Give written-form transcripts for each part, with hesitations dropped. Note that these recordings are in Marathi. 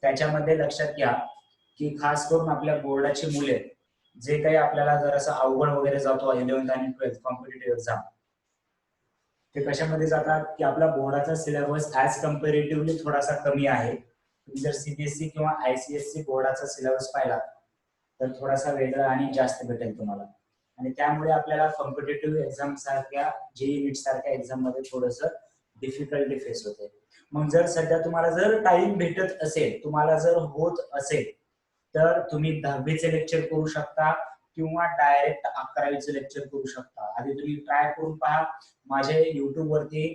त्याच्यामध्ये लक्षात घ्या की खास करून आपल्या बोर्डाची मुले जे काही आपल्याला जर असं अवघड वगैरे जातो 11th आणि 12th कॉम्पिटेटिव्ह एक्झाम, ते कशामध्ये जातात की आपला बोर्डाचा सिलेबस ऍज कम्पॅरेटिव्हली थोडासा कमी आहे. तुम्ही जर सीबीएसई किंवा आयसीएससी बोर्डाचा सिलेबस पाहिला तर थोडासा वेगळा आणि जास्त भेटेल तुम्हाला. आणि त्यामुळे आपल्याला कॉम्पिटेटिव्ह एक्झाम सारख्या जेईई नीट सारख्या एक्झाम मध्ये थोडस डिफिकल्टी फेस होते. मग जर सध्या तुम्हाला जर टाइम भेटत असेल, तुम्हाला जर होत असेल, तर तुम्ही 10वीचे लेक्चर करू शकता किंवा डायरेक्ट 11वीचे लेक्चर करू शकता. आधी तुम्ही ट्राय करून पहा. माझे युट्यूब वरती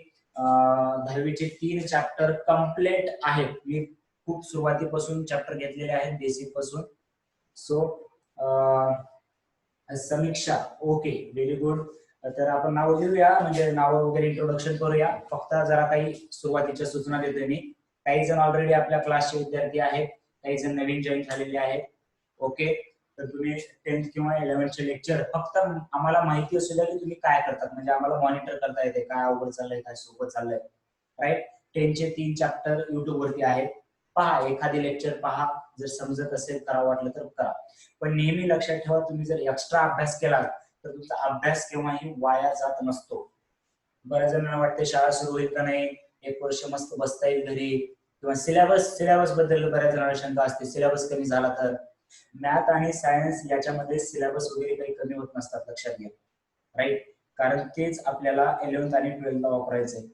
10वीचे 3 चॅप्टर कम्प्लीट आहेत. मी खूप सुरुवातीपासून चॅप्टर घेतलेले आहेत बेसिक पासून. सो समीक्षा, ओके, व्हेरी गुड. तर आपण नाव घेऊया, म्हणजे नाव वगैरे इंट्रोडक्शन करूया. फक्त जरा काही सुरुवातीच्या सूचना देतोय मी. काही जण ऑलरेडी आपल्या क्लासचे विद्यार्थी आहेत, काही जण नवीन जॉईन झालेले आहेत. ओके, तर तुम्ही 10th किंवा 11th लेक्चर फक्त आम्हाला माहिती असू द्या की तुम्ही काय करतात, म्हणजे आम्हाला मॉनिटर करता येते काय अवघड चाललंय काय सोपं चाललंय. राईट, 10th 3 चॅप्टर युट्यूब वरती आहेत. पहा, एखादी लेक्चर पहा, जर समजत असेल करावं वाटलं तर करा. पण नेहमी लक्षात ठेवा, तुम्ही जर एक्स्ट्रा अभ्यास केला तर तुमचा अभ्यास केव्हाही वाया जात नसतो. बऱ्याच जणांना वाटते शाळा सुरू होईल का नाही, 1 वर्ष मस्त बसता येईल घरी, किंवा सिलेबस बद्दल बऱ्याच जणांना शंका असते, सिलेबस कमी झाला तर. मॅथ आणि सायन्स याच्यामध्ये सिलेबस वगैरे काही कमी होत नसतात, लक्षात घ्या. राईट, कारण तेच आपल्याला 11th आणि 12th ला वापरायचंय.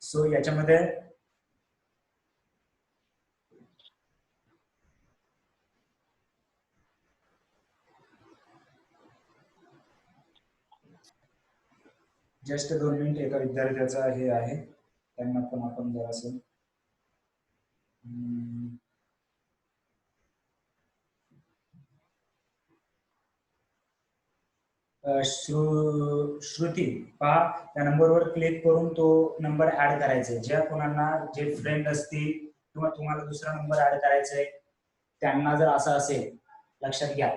सो याच्यामध्ये जस्ट 2 मिनिट, एका विद्यार्थ्याचा हे आहे, त्यांना पण आपण जरासं श्रुती, पहा त्या नंबरवर क्लिक करून तो नंबर ऍड करायचा. ज्या कोणाला जे फ्रेंड असतील किंवा तुम्हाला दुसरा नंबर ऍड करायचा आहे त्यांना जर असं असेल, लक्षात घ्या,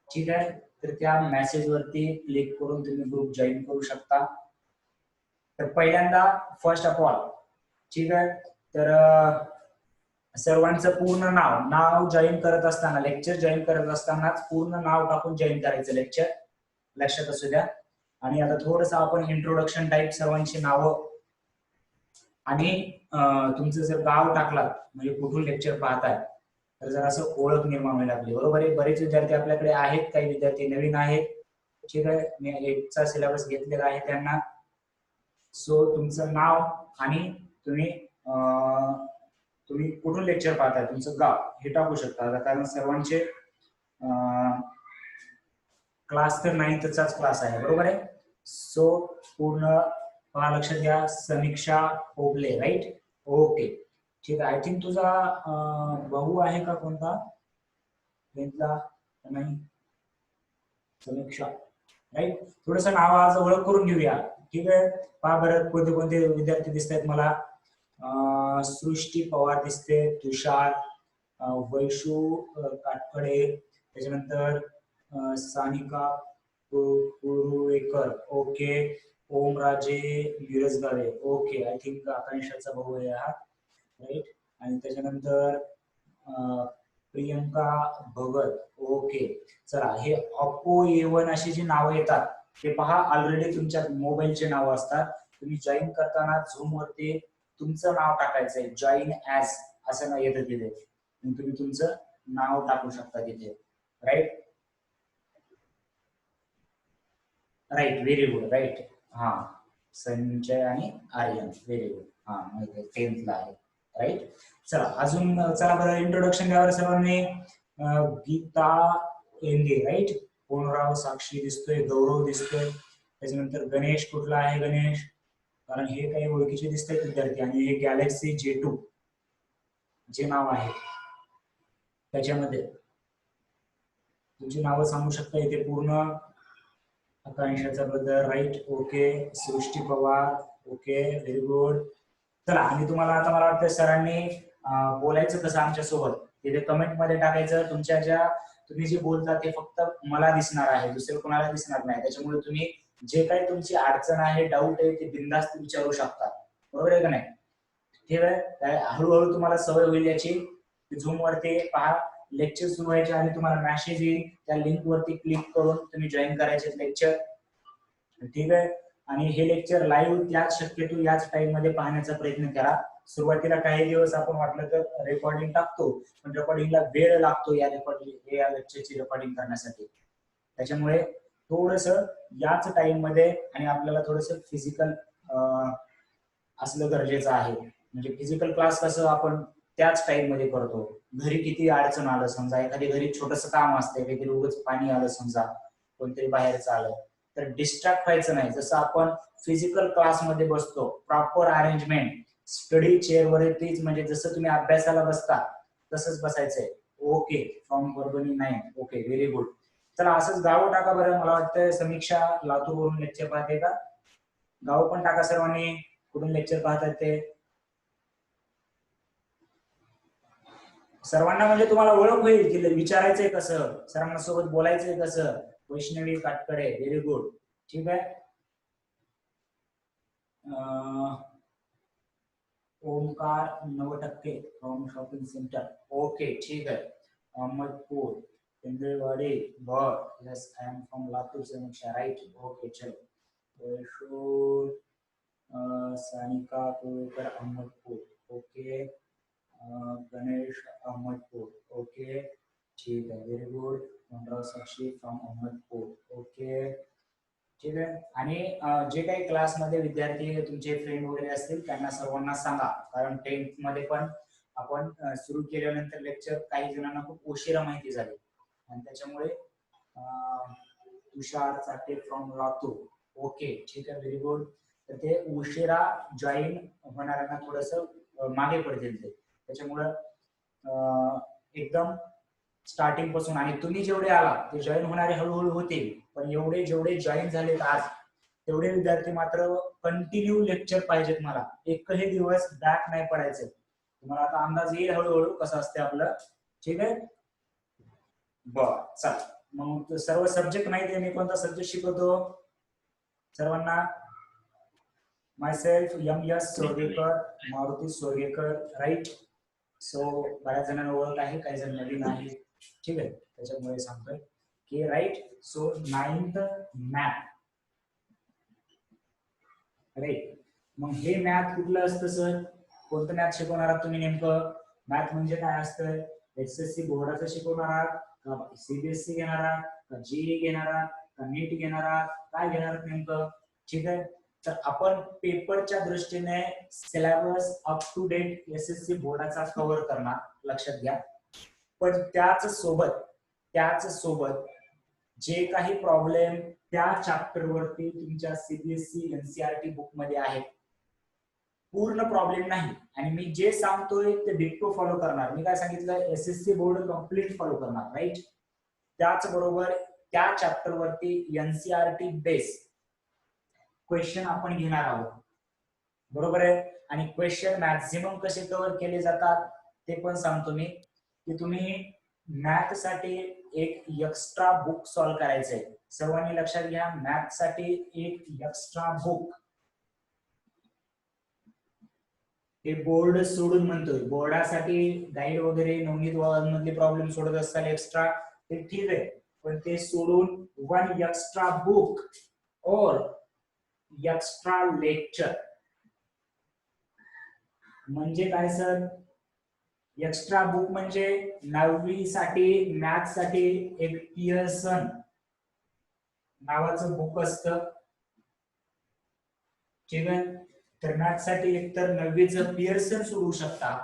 ठीक आहे, तर त्या मेसेज वरती क्लिक करून तुम्ही ग्रुप जॉईन करू शकता. तर पहिल्यांदा फर्स्ट ऑफ ऑल, ठीक आहे, तर सर्वांचं पूर्ण नाव जॉईन करत असताना, लेक्चर जॉईन करत असतानाच पूर्ण नाव टाकून जॉईन करायचं लेक्चर, लक्षात असू द्या. आणि आता थोडस आपण इंट्रोडक्शन टाईप सर्वांची नावं आणि तुमचं जर गाव टाकला म्हणजे कुठून लेक्चर पाहताय तर जर असं ओळख निर्माण व्हायला लागली. बरोबर आहे, बरेच विद्यार्थी आपल्याकडे आहेत, काही विद्यार्थी नवीन आहेत, ठीक आहे, मी एकचा सिलेबस घेतलेला आहे त्यांना. सो तुमचं नाव आणि तुम्ही कुठून लेक्चर पाहताय, तुमचं गाव हे टाकू शकता. कारण सर्वांचे क्लास तर 9thचाच क्लास आहे, बरोबर आहे. सो पूर्ण पहा, लक्षात घ्या, समीक्षा ओबले, राईट, ओके, ठीक आहे. आय थिंक तुझा भाऊ आहे का कोणता नाही, समीक्षा, राईट. थोडस नाव आज ओळख करून घेऊया, ठीक आहे. पहा बरं कोणते कोणते विद्यार्थी दिसत आहेत मला. सृष्टी पवार दिसते, तुषार, वैशू काटकडे, त्याच्यानंतर Sanika Kuruvekar, okay, Omraje Mirajgave, okay, I think आकांक्षाचा भाऊ आहे हा, राईट. आणि त्याच्यानंतर प्रियंका भगत, ओके. चला, हे ऑप्पो A1 अशी जी नावं येतात ते पहा, ऑलरेडी तुमच्या मोबाईलचे नाव असतात. तुम्ही जॉईन करताना झूम वरती तुमचं नाव टाकायचंय, जॉईन ऍज असं नाही येतं तिथे, तुम्ही तुमचं नाव टाकू शकता तिथे, right, right, very good, right. हा, संजय आणि आर्यन, व्हेरी गुड. हा, माहिती आहे, 10th ला आहे, राईट. चला अजून, चला बरं इंट्रोडक्शन द्यावर सर्वांनी. गीता एंगे, राईट, कोणराव साक्षी दिसतोय, गौरव दिसतोय, त्याच्यानंतर गणेश, कुठला आहे गणेश, कारण हे काही ओळखीचे दिसत आहेत विद्यार्थी. आणि हे गॅलेक्सी J2 जे नाव आहे त्याच्यामध्ये तुमची नावं सांगू शकता इथे पूर्ण. आकांक्षाचा बद्दल, राईट, ओके. सृष्टी पवार, ओके, व्हेरी गुड. चला, आणि तुम्हाला आता मला वाटतं सरांनी बोलायचं कसं आमच्या सोबत तिथे कमेंट मध्ये टाकायचं. तुमच्या ज्या तुम्ही जे बोलता ते फक्त मला दिसणार आहे, दुसरं कोणाला दिसणार नाही. त्याच्यामुळे तुम्ही जे काही तुमची अडचण आहे, डाऊट आहे, ते बिनधास्त विचारू शकता, बरोबर आहे का नाही. ठीक आहे, हळूहळू तुम्हाला सवय होईल याची. झूम वरती पहा, लेक्चर सुरू व्हायच्या आधी तुम्हाला मेसेज येईल, त्या लिंक वरती क्लिक करून तुम्ही जॉईन करायचे लेक्चर, ठीक आहे. आणि हे लेक्चर लाईव्ह त्याच शक्यतो याच टाइम मध्ये पाहण्याचा प्रयत्न करा. सुरुवातीला काही दिवस आपण वाटलं तर रेकॉर्डिंग टाकतो, पण रेकॉर्डिंगला वेळ लागतो या लेक्चरची रेकॉर्डिंग करण्यासाठी. त्याच्यामुळे थोडस याच टाइम मध्ये आणि आपल्याला थोडस फिजिकल असलं गरजेचं आहे. म्हणजे फिजिकल क्लास कसं आपण त्याच टाइम मध्ये करतो. घरी किती अडचण आलं, समजा एखादी घरी छोटस काम असतं, काहीतरी उगाच पाणी आलं, समजा कोणतरी बाहेरचं आलं, तर डिस्ट्रॅक्ट व्हायचं नाही. जसं आपण फिजिकल क्लासमध्ये बसतो, प्रॉपर अरेंजमेंट, स्टडी चेअर वरतीच, म्हणजे जसं तुम्ही अभ्यासाला बसता तसंच बसायचंय. Okay, from Parbhani 9. Okay, very good. चला असंच गाव टाका बरं. मला वाटतं समीक्षा लातूरवरून लेक्चर पाहते का? गाव पण टाका सर्वांनी, कुठून लेक्चर पाहतात ते. सर्वांना म्हणजे तुम्हाला ओळख होईल की विचारायचंय कसं, सरांना सोबत बोलायचंय कसं. Vaishnavi Katkade, very good. ठीक आहे. Omkar 9% from shopping centre. Okay, ठीक आहे. अहमदपूर, पिंपळवाडी, बर. Yes, I am from Latur Samiksha, right. Okay, चलो. वैशूर, सानिका कोळकर, अहमदपूर. ओके. गणेश, अहमदपूर. ओके, ठीक आहे, very good. Manrao Sakshi from Ahmedpur. Okay, ठीक आहे. आणि जे काही क्लासमध्ये विद्यार्थी तुमचे फ्रेंड वगैरे असतील त्यांना सर्वांना सांगा, कारण 10th मध्ये पण आपण सुरू केल्यानंतर लेक्चर काही जणांना खूप उशिरा माहिती झाली आणि त्याच्यामुळे तुषार चाटे फ्रॉम लातूर. ओके, ठीक आहे, व्हेरी गुड. तर ते उशिरा जॉईन होणाऱ्यांना थोडस मागे पडतील ते, त्याच्यामुळं एकदम स्टार्टिंग पासून. आणि तुम्ही जेवढे आला ते जॉईन होणारे हळूहळू होतील, पण एवढे जेवढे जॉईन झालेत आज तेवढे विद्यार्थी मात्र कंटिन्यू लेक्चर पाहिजेत. मला एकही दिवस बॅक नाही पडायचं. तुम्हाला आता अंदाज येईल हळूहळू कसं असते आपलं. ठीक आहे, बर. चला मग सर्व सब्जेक्ट माहिती आहे, मी कोणता सब्जेक्ट शिकवतो सर्वांना. Myself M S. Sorgekar, Maruti Sorgekar, right. So बऱ्याच जणांना ओळख आहे, काही जण नवीन आहे, ठीक आहे, त्याच्यामुळे सांगतोय की right. So 9th math, right. मग हे मॅथ कुठलं असतं सर, कोणतं मॅथ शिकवणार आहात तुम्ही नेमकं? मॅथ म्हणजे काय असतं? एसएससी बोर्डाचं शिकवणार आहात का, सीबीएसई घेणार आहात का, जीई घेणार आहात का, नीट घेणार आहात, काय घेणार आहात नेमकं? ठीक आहे. तर आपण पेपरच्या दृष्टीने syllabus up to date SSC बोर्डाचा कव्हर करणार, लक्षात घ्या. पण त्याच सोबत जे काही प्रॉब्लेम त्या चॅप्टर वरती तुमच्या सीबीएसई एनसीईआरटी बुक मध्ये आहेत, पूर्ण प्रॉब्लेम नाही. आणि मी जे सांगतोय ते डिक्टो फॉलो करणार. मी काय सांगितलं, एसएससी बोर्ड कम्प्लीट फॉलो करणार, राईट. त्याचबरोबर त्या चॅप्टर वरती एनसीईआरटी बेस क्वेश्चन आपण घेणार आहोत, बरोबर आहे. आणि क्वेश्चन मॅक्झिमम कसे कव्हर केले जातात ते पण सांगतो मी, की तुम्ही मॅथ साठी एक एक्स्ट्रा बुक सॉल्व्ह करायचंय. सर्वांनी लक्षात घ्या, मॅथ साठी एक एक्स्ट्रा बुक, हे बोर्ड सोडून म्हणतोय. बोर्डासाठी गाईड वगैरे नवनीत मधले प्रॉब्लेम सोडत असताना एक्स्ट्रा, ते ठीक आहे, पण ते सोडून वन एक्स्ट्रा बुक और एक्स्ट्रा लेक्चर. म्हणजे काय सर? एक्स्ट्रा बुक म्हणजे 9वी साठी मॅथ साठी एक पियर्सन नावाचं बुक असतं, ठीक आहे. तर मॅथ साठी एकतर 9वीचं पियर्सन सोडू शकता,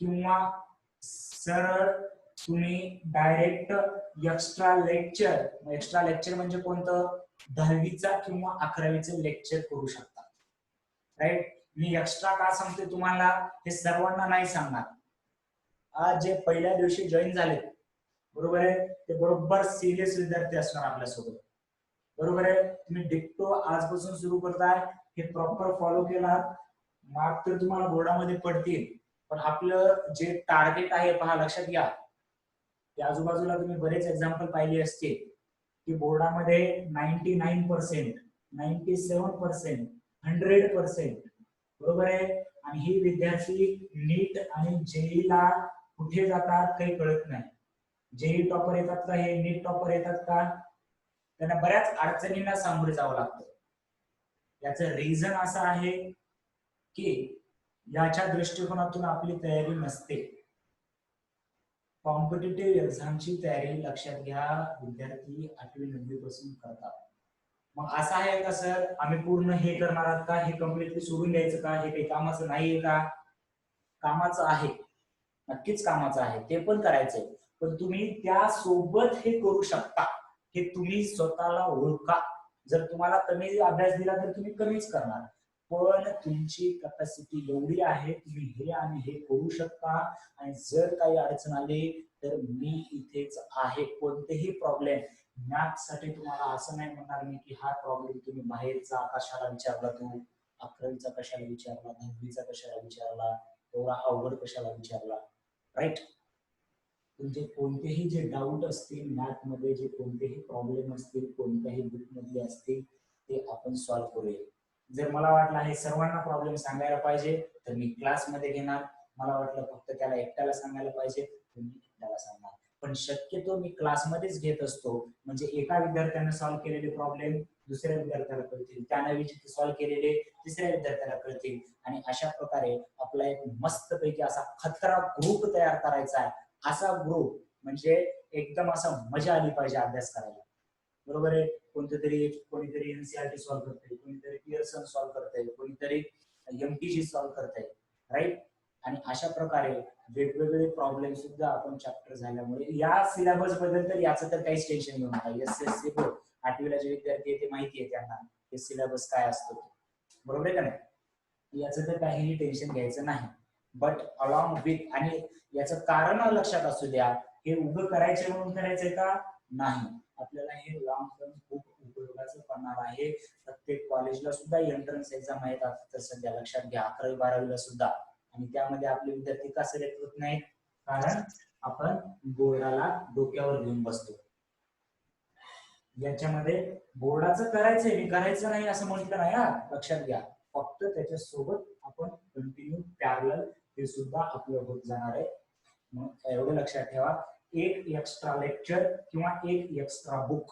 किंवा सरळ तुम्ही डायरेक्ट एक्स्ट्रा लेक्चर म्हणजे कोणतं, 10वीचा किंवा 11वीचं लेक्चर करू शकता, राईट. मी एक्स्ट्रा का सांगतोय तुम्हाला, हे सर्वांना नाही सांगणार. आज जे पहिल्या दिवशी जॉईन झाले, बरोबर आहे, ते बरोबर सिरियस विद्यार्थी असणार आपल्यासोबत, बरोबर आहे. तुम्ही डिक्टो आजपासून सुरू करताय, हे प्रॉपर फॉलो केला, मार्क तर तुम्हाला बोर्डामध्ये पडतील. पण आपलं जे टार्गेट आहे पहा, लक्षात घ्या, की आजूबाजूला तुम्ही बरेच एक्झाम्पल पाहिले असतील की बोर्डामध्ये 99%, 97%, 100%, बरोबर आहे. आणि ही विद्यार्थी नीट आणि जेईला कुठे जातात काही कळत नाही. जेई टॉपर येतात का, हे नीट टॉपर येतात का, त्यांना बऱ्याच अडचणींना सामोरे जावं लागतं. याचं रिझन असं आहे की याच्या दृष्टिकोनातून आपली तयारी नसते. कॉम्पिटिटिव्ह एक्झामची तयारी लक्षात घ्या विद्यार्थी 8वी-9वी पासून करतात. मग असं आहे का सर आम्ही पूर्ण हे करणार आहात का, हे कम्प्लिटली सोडून द्यायचं का, हे काही कामाचं नाहीये का? कामाचं आहे, नक्कीच कामाचं आहे, ते पण करायचंय. पण तुम्ही त्यासोबत हे करू शकता, हे तुम्ही स्वतःला ओळखा. जर तुम्हाला कमी अभ्यास दिला तर तुम्ही कमीच करणार, पण तुमची कॅपॅसिटी एवढी आहे तुम्ही हे आणि हे करू शकता. आणि जर काही अडचण आली तर मी इथेच आहे. कोणतेही प्रॉब्लेम मॅथ्स साठी तुम्हाला असं नाही म्हणणार मी की हा प्रॉब्लेम तुम्ही बाहेरचा कशाला विचारला, तू 11वीचा कशाला विचारला, 10वीचा कशाला विचारला, एवढा अवघड कशाला विचारला, राईट? तुमचे कोणतेही जे डाऊट असतील मॅथ मध्ये, जे कोणतेही प्रॉब्लेम असतील कोणत्याही बुक मधले असतील, ते आपण सॉल्व्ह करूया. जर मला वाटलं हे सर्वांना प्रॉब्लेम सांगायला पाहिजे तर मी क्लासमध्ये घेणार. मला वाटलं फक्त त्याला एकट्याला सांगायला पाहिजे तर मी एकट्याला सांगणार. पण शक्यतो मी क्लासमध्येच घेत असतो, म्हणजे एका विद्यार्थ्याने सॉल्व्ह केलेले प्रॉब्लेम दुसऱ्या विद्यार्थ्याला कळतील, त्याने सॉल्व्ह केलेले तिसऱ्या विद्यार्थ्याला कळतील. आणि अशा प्रकारे आपला एक मस्तपैकी असा खतरा ग्रुप तयार करायचा आहे. असा ग्रुप म्हणजे एकदम असा मजा आली पाहिजे अभ्यास करायला, बरोबर आहे? कोणीतरी एनसीआरटी सॉल्व्ह करते, कोणीतरी पिअर्सन सॉल्व्ह करते, कोणीतरी एमटीजी सॉल्व्ह करते, राईट? आणि अशा प्रकारे वेगवेगळे प्रॉब्लेम सुद्धा आपण चॅप्टर झाल्यामुळे या सिलेबस बद्दल तर याचं तर काहीच टेन्शन घेऊ नका. एसएससी बोर्ड 8वीला जे विद्यार्थी आहे ते माहिती आहे त्यांना हे सिलेबस काय असतो, बरोबर आहे का नाही? याचं तर काहीही टेन्शन घ्यायचं नाही. बट अलॉंग विथ, आणि याचं कारण लक्षात असू द्या, हे उभं करायचे म्हणून करायचंय का नाही, आपल्याला हे लॉंग टर्म खूप उपयोगाचं पडणार आहे. प्रत्येक कॉलेजला सुद्धा एंट्रन्स एक्झाम आहेत तर सध्या लक्षात घ्या, 11वी-12वीला सुद्धा. आणि त्यामध्ये आपले विद्यार्थी का सिलेक्ट होत नाहीत? कारण आपण बोर्डाला डोक्यावर घेऊन बसतो. याच्यामध्ये बोर्डाचं करायचंय, मी करायचं नाही असं म्हटलं नाही हा, लक्षात घ्या. फक्त त्याच्यासोबत आपण कंटिन्यू पॅरलल हे सुद्धा आपलं होत जाणार आहे. मग एवढं लक्षात ठेवा, एक एक्स्ट्रा लेक्चर किंवा एक एक्स्ट्रा बुक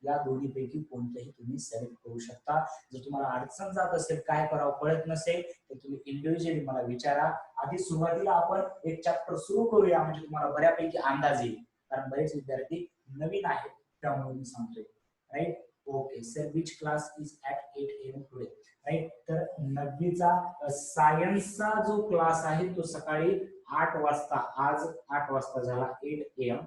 या दोन्हीपैकी कोणतेही तुम्ही सिलेक्ट करू शकता. जर तुम्हाला अडचण जात असेल, काय करावं कळत नसेल, तर तुम्ही इंडिव्हिज्युअली मला विचारा. आधी सुरुवातीला आपण एक चॅप्टर सुरू करूया, म्हणजे तुम्हाला बऱ्यापैकी अंदाज येईल, कारण बरेच विद्यार्थी नवीन आहेत त्यामुळे मी सांगतोय, right? Okay sir, which class is at 8 AM today, right? तर 9वीचा सायन्सचा जो क्लास आहे तो सकाळी 8 वाजता, आज 8 वाजता झाला 8 AM,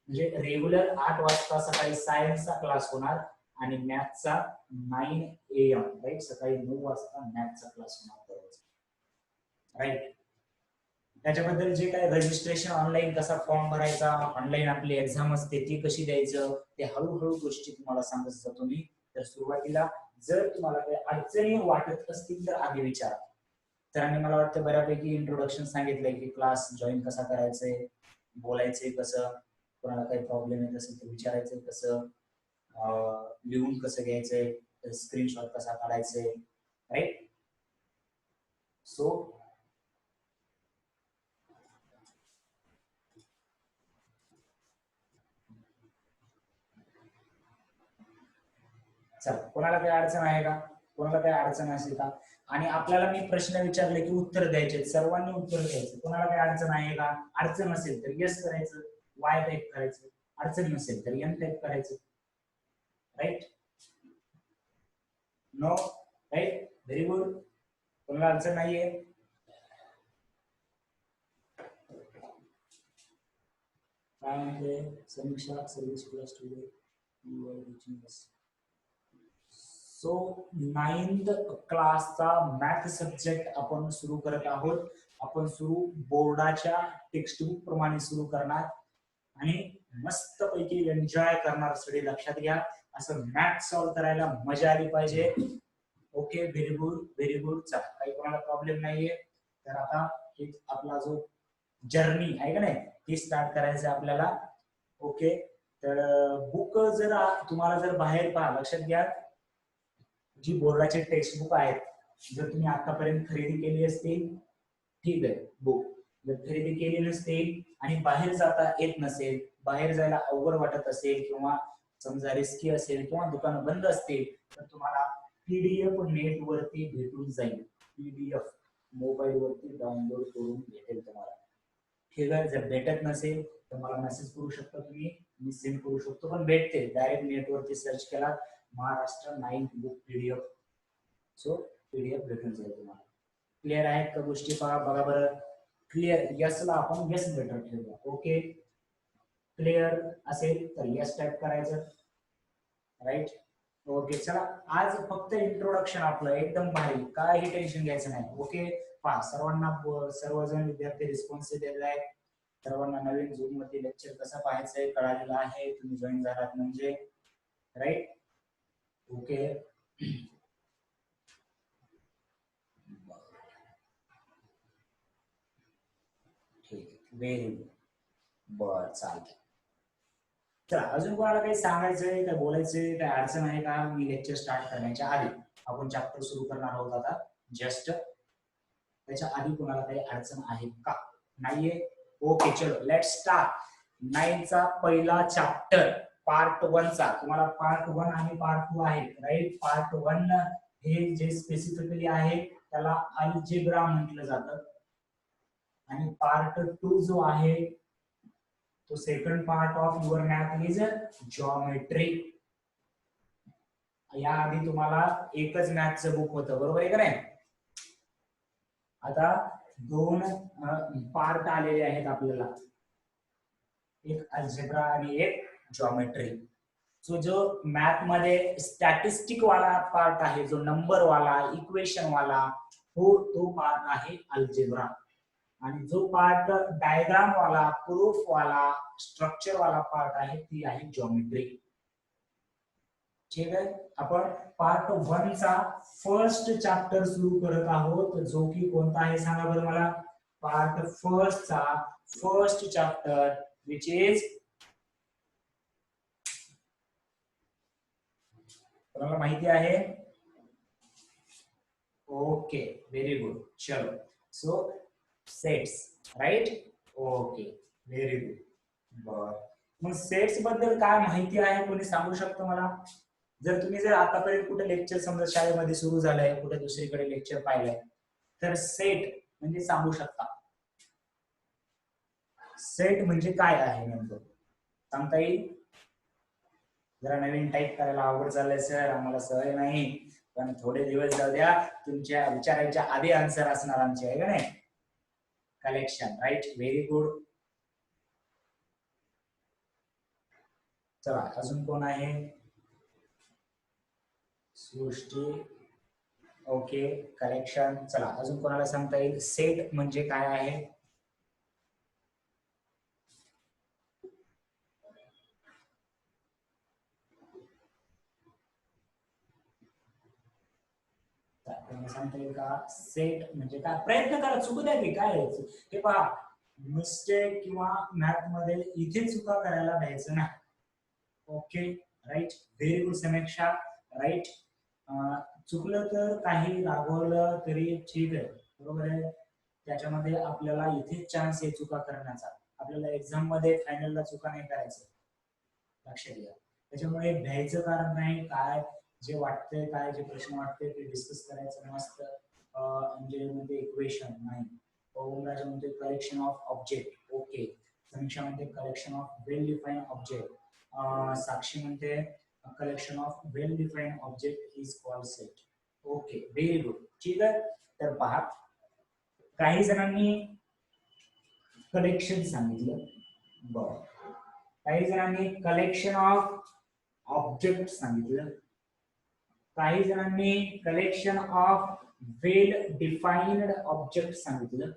म्हणजे रेग्युलर 8 वाजता सकाळी सायन्सचा क्लास होणार आणि मॅथचा 9 AM, राईट? सकाळी 9 वाजता मॅथचा क्लास होणार, राईट? त्याच्याबद्दल जे काय रजिस्ट्रेशन ऑनलाईन कसा फॉर्म भरायचा, ऑनलाईन आपली एक्झाम असते ती कशी द्यायचं, ते हळूहळू गोष्टी तुम्हाला सांगत जातो मी. तर सुरुवातीला जर तुम्हाला काही अडचणी वाटत असतील तर आधी विचारा. तर आणि मला वाटतं बऱ्यापैकी इंट्रोडक्शन सांगितलंय की क्लास जॉईन कसा करायचंय, बोलायचंय कसं, कोणाला काही प्रॉब्लेम येत असेल तर विचारायचंय कसं, लिहून कसं घ्यायचंय, स्क्रीनशॉट कसा काढायचंय, राईट? सो चला, कोणाला काही अडचण आहे का? कोणाला काही अडचण असेल का? आणि आपल्याला मी प्रश्न विचारले की उत्तर द्यायचे, सर्वांनी उत्तर द्यायचं. कोणाला काही अडचण आहे का? अडचण असेल तर येस करायचं, वाय टाईप करायचं, अडचण नसेल तर एन टाईप करायचं, right? No, right? Very good. कोणाला अडचण नाहीये? काय म्हणते Samiksha, service class today you are teaching us. So 9th क्लासचा मॅथ सब्जेक्ट आपण सुरू करत आहोत. आपण सुरू बोर्डाच्या टेक्स्टबुक प्रमाणे सुरू करणार आणि मस्त पैकी एन्जॉय करणार. सगळे लक्षात घ्या, असं मॅथ सॉल्व्ह करायला मजा आली पाहिजे. Okay, very good, very good. चला, काही कोणाला प्रॉब्लेम नाहीये. तर आता आपला जो जर्नी आहे का नाही, ती स्टार्ट करायचं आपल्याला. ओके, तर बुक जर तुम्हाला जर बाहेर पहा, लक्षात घ्या, जी बोर्डाचे टेक्स्ट बुक आहेत, जर तुम्ही आतापर्यंत खरेदी केली असतील ठीक आहे बुक, जर खरेदी केली नसते आणि बाहेर जाता येत नसेल, बाहेर जायला अवघड वाटत असेल किंवा समजा रिस्की असेल किंवा दुकानं बंद असतील तर तुम्हाला पीडीएफ नेट वरती भेटून जाईल. पीडीएफ मोबाईल वरती डाउनलोड करून भेटेल तुम्हाला. ठीक आहे. जर भेटत नसेल तर मला मेसेज करू शकता तुम्ही, मी सेंड करू शकतो, पण भेटते. डायरेक्ट नेटवरती सर्च केला Maharashtra 9th book PDF, so PDF भेटून जाईल तुम्हाला. क्लिअर आहेत का गोष्टी? बघा बरं. क्लिअर यसला आपण यस बेटर ठेवूया. ओके, क्लिअर असेल तर यस टाईप करायचं. राईट. ओके, चला आज फक्त इंट्रोडक्शन आपलं एकदम भारी, काही टेन्शन घ्यायचं नाही. ओके, पहा सर्वांना, सर्वजण विद्यार्थी रिस्पॉन्स दिलेला आहे. सर्वांना नवीन झूम मध्ये लेक्चर कसं पाहायचंय कळालेलं आहे, तुम्ही जॉईन झालात म्हणजे. राईट. ओके, ठीक आहे, व्हेरी गुड. बर, चालतंय. चला अजून कोणाला काही सांगायचंय, काय बोलायचंय, काय अडचण आहे का? मी लेक्चर स्टार्ट करण्याच्या आधी आपण चॅप्टर सुरू करणार आहोत आता जस्ट. त्याच्या आधी कोणाला काही अडचण आहे का? नाहीये. ओके, चलो लेट स्टार्ट. 9 चा पहिला चॅप्टर पार्ट 1 चा. तुम्हाला पार्ट 1 आणि पार्ट 2 आहे. राईट. पार्ट 1 हे जे स्पेसिफिकली आहे त्याला अल्जेब्रा म्हटलं जातं आणि पार्ट 2 जो आहे तो second part of your math is geometry. याआधी तुम्हाला एकच मॅथचं बुक होतं, बरोबर आहे का नाही? आता 2 पार्ट आलेले आहेत आपल्याला, एक अल्जेब्रा आणि एक जॉमेट्री. सो जो मॅथ मध्ये स्टॅटिस्टिक वाला पार्ट आहे, जो नंबर वाला, इक्वेशन वाला, तो पार्ट आहे अल्जेब्रा. आणि जो पार्ट डायग्राम वाला, प्रूफ वाला, स्ट्रक्चर वाला पार्ट आहे ती आहे जॉमेट्री. ठीक आहे. आपण पार्ट 1 चा फर्स्ट चॅप्टर सुरू करत आहोत, जो की कोणता आहे सांगा बरं मला? पार्ट 1 चा फर्स्ट चॅप्टर विच इज, कोणाला माहिती आहे? Okay, very good. चलो, so sets. Right. Okay, very good. बर, मग सेट्स बद्दल काय माहिती आहे कोणी सांगू शकतो मला? जर आतापर्यंत कुठे लेक्चर समजा शाळेमध्ये सुरू झालंय, कुठे दुसरीकडे लेक्चर पाहिलंय, तर सेट म्हणजे सांगू शकता? सेट म्हणजे काय आहे नेमकं सांगता येईल? जरा नवीन टाईप करायला आवड झालंय सर, आम्हाला सवय नाही, पण थोडे दिवस जाऊ द्या, तुमच्या विचारायच्या आधी आन्सर असणार आमचे, आहे का नाही? कलेक्शन. Right, very good. चला अजून कोण आहे? सृष्टी. Okay, collection. चला अजून कोणाला सांगता येईल सेट म्हणजे काय आहे? सांगता येईल का सेट म्हणजे काय? प्रयत्न करा, चुकू द्या की काय. हे पहा, मिस्टेक किंवा मॅथ मध्ये इथे चुका करायला द्यायचं ना. ओके, राईट, व्हेरी गुड समीक्षा. राईट. चुकलं तर काही रागवलं तरी ठीक आहे, बरोबर आहे. त्याच्यामध्ये आपल्याला इथे चान्स आहे चुका करण्याचा. आपल्याला एक्झाम मध्ये फायनलला चुका नाही करायचं, लक्षात घ्या. त्याच्यामुळे भ्यायचं कारण नाही. काय जे वाटतंय, काय जे प्रश्न वाटते ते डिस्कस करायचं मस्त. म्हणजे म्हणते इक्वेशन नाही, ओमराज म्हणते collection of object. Okay, Samiksha म्हणते collection of well define object. Sakshi म्हणते collection of well define object is called set. Okay, very good. ठीक आहे. तर पहा, काही जणांनी कलेक्शन सांगितलं, बरं. काही जणांनी कलेक्शन ऑफ ऑब्जेक्ट सांगितलं, काही जणांनी collection of well defined object सांगितलं.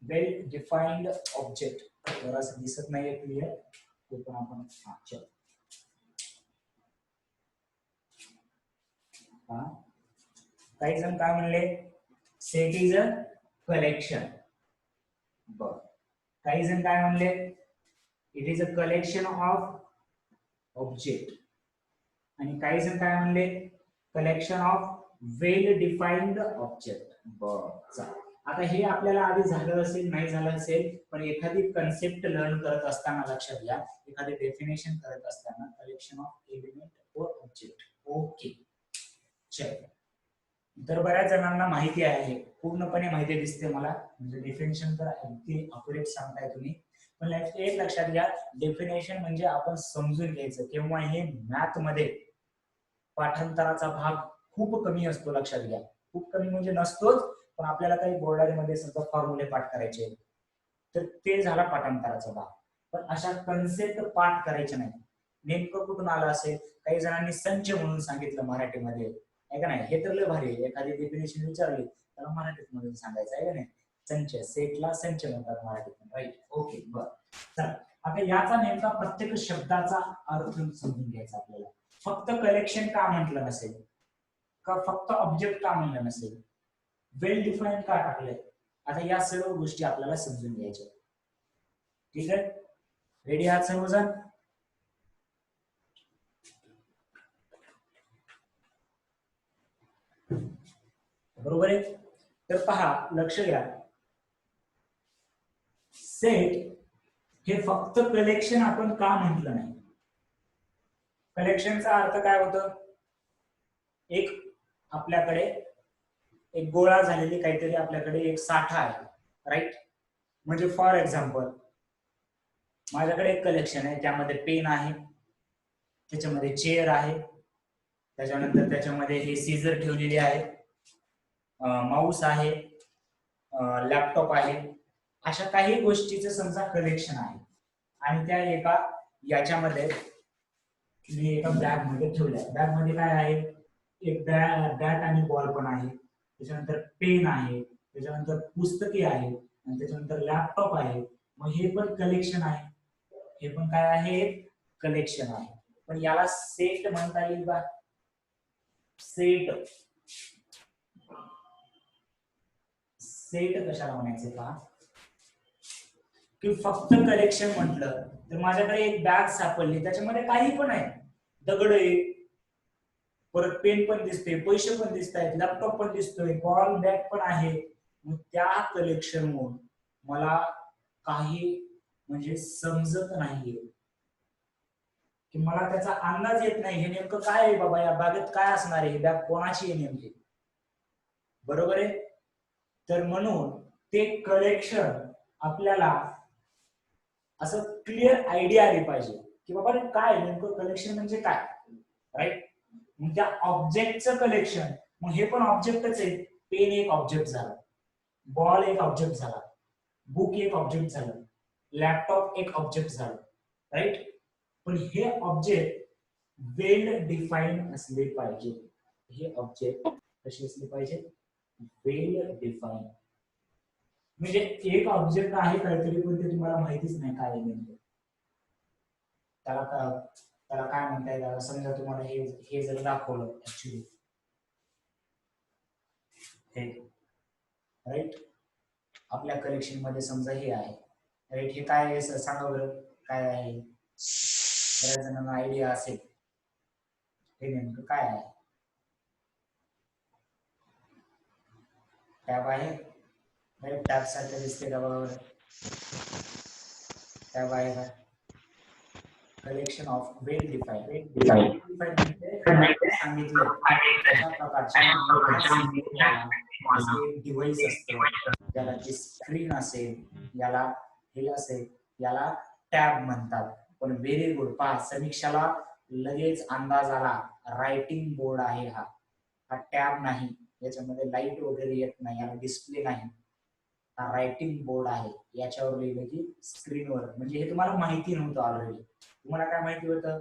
वेल डिफाइंड ऑब्जेक्ट जरासं दिसत नाहीये क्लिअर, ते पण आपण चल. काही जण काय म्हणले? Set is a collection. बर, काही जण काय म्हणले? It is a collection of object. आणि काही जण काय म्हणले? Collection of well defined object. बर, आता हे आपल्याला आधी झालं असेल नाही झालं असेल, पण एखादी कन्सेप्ट लर्न करत असताना लक्षात घ्या, एखादे डेफिनेशन करत असताना कलेक्शन ऑफ एलिमेंट और ऑब्जेक्ट. ओके चल. तर बऱ्याच जणांना माहिती आहे, पूर्णपणे माहिती दिसते मला, म्हणजे डेफिनेशन तर अगदी अक्युरेट सांगताय तुम्ही. पण एक लक्षात घ्या, डेफिनेशन म्हणजे आपण समजून घ्यायचं. किंवा हे मॅथ मध्ये पाठांतराचा भाग खूप कमी असतो, लक्षात घ्या. खूप कमी म्हणजे नसतोच, पण आपल्याला काही बोर्डामध्ये समजा फॉर्म्युले पाठ करायचे तर ते झाला पाठांतराचा भाग. पण अशा कन्सेप्ट पाठ करायचे नाही. नेमकं कुठून आलं असेल, काही जणांनी संच म्हणून सांगितलं मराठीमध्ये, आहे का नाही. हे तर लय भारी, एखादी डेफिनेशन विचारली त्याला मराठीत मधून सांगायचं, आहे का नाही. संच, सेटला संच म्हणतात मराठीत, राईट. ओके बर. चला आता याचा नेमका प्रत्येक शब्दाचा अर्थ समजून घ्यायचा आपल्याला. फक्त कलेक्शन का म्हटलं नसेल, का फक्त ऑब्जेक्ट का म्हणलं नसेल, वेल डिफाईन का टाकलंय, आता या सर्व गोष्टी आपल्याला समजून घ्यायच्या. ठीक आहे, रेडी आहात सर्वजण? बरोबर आहे. तर पहा, लक्ष द्या, सेट हे फक्त कलेक्शन आपण का म्हटलं नाही. कलेक्शनचा अर्थ काय होतं, एक आपल्याकडे एक गोळा झालेली काहीतरी आपल्याकडे एक साठा आहे, राईट. म्हणजे फॉर एक्झाम्पल माझ्याकडे एक कलेक्शन आहे, त्यामध्ये पेन आहे, त्याच्यामध्ये चेअर आहे, त्याच्यानंतर त्याच्यामध्ये हे सीझर ठेवलेले आहे, माऊस आहे, लॅपटॉप आहे. अशा काही गोष्टीचं समजा कलेक्शन आहे. आणि त्या एका याच्यामध्ये मी एका बॅग मध्ये ठेवल्या. बॅग मध्ये काय आहे, एक बॅट आणि बॉल पण आहे, त्याच्यानंतर पेन आहे, त्याच्यानंतर पुस्तके आहे, आणि त्याच्यानंतर लॅपटॉप आहे. मग हे पण कलेक्शन आहे, हे पण काय आहे, कलेक्शन आहे. पण याला सेट म्हणता येईल का? सेट, सेट कशाला म्हणायचे पहा, की फक्त कलेक्शन म्हटलं तर माझ्याकडे एक बॅग सापडली, त्याच्यामध्ये काही पण आहे, दगड आहे, परत पेन पण दिसते, पैसे पण दिसत आहेत, लॅपटॉप पण दिसतोय, बॉल बॅग पण आहे. मग त्या कलेक्शन म्हणून मला काही म्हणजे समजत नाहीये, की मला त्याचा अंदाज येत नाही, हे नेमकं काय आहे बाबा, या बागेत काय असणार आहे, बॅग कोणाची आहे नेमकी. बरोबर आहे. तर म्हणून ते कलेक्शन आपल्याला असं क्लिअर आयडिया आली पाहिजे, की बाबा काय नेमकं कलेक्शन म्हणजे काय, राईट. मग त्या ऑब्जेक्टचं कलेक्शन, मग हे पण ऑब्जेक्टच आहे. पेन एक ऑब्जेक्ट झाला, बॉल एक ऑब्जेक्ट झाला, बुक एक ऑब्जेक्ट झालं, लॅपटॉप एक ऑब्जेक्ट झालं, राईट. पण हे ऑब्जेक्ट वेल डिफाईन असले पाहिजे. हे ऑब्जेक्ट कसे असले पाहिजे, वेल डिफाईन. म्हणजे एक ऑब्जेक्ट आहे काहीतरी, पण ते तुम्हाला माहितीच नाही काय नेमकं, त्याला त्याला काय म्हणता येईल. समजा तुम्हाला हे जर दाखवलं ऍक्च्युली, हे राईट, आपल्या कलेक्शन मध्ये समजा हे आहे, राईट. हे काय आहे सांगा बरं, काय आहे. बऱ्याच जणांना आयडिया असेल हे नेमकं काय आहे. टॅब आहे, राईट. टॅब सारखं दिसते का, बरोबर. टॅब आहे का, collection of well define. Well define म्हणजे सांगितलं अशा प्रकारच्या असे डिव्हाइस असतं, ज्याला ती स्क्रीन असेल, याला हे असेल, याला टॅब म्हणतात. पण व्हेरी गुड, पहा समीक्षाला लगेच अंदाज आला, रायटिंग बोर्ड आहे हा, हा टॅब नाही, याच्यामध्ये लाईट वगैरे येत नाही, याला डिस्प्ले नाही, हा रायटिंग बोर्ड आहे. याच्यावर लिहिलं की स्क्रीनवर, म्हणजे हे तुम्हाला माहिती नव्हतं ऑलरेडी. तुम्हाला काय माहिती होतं,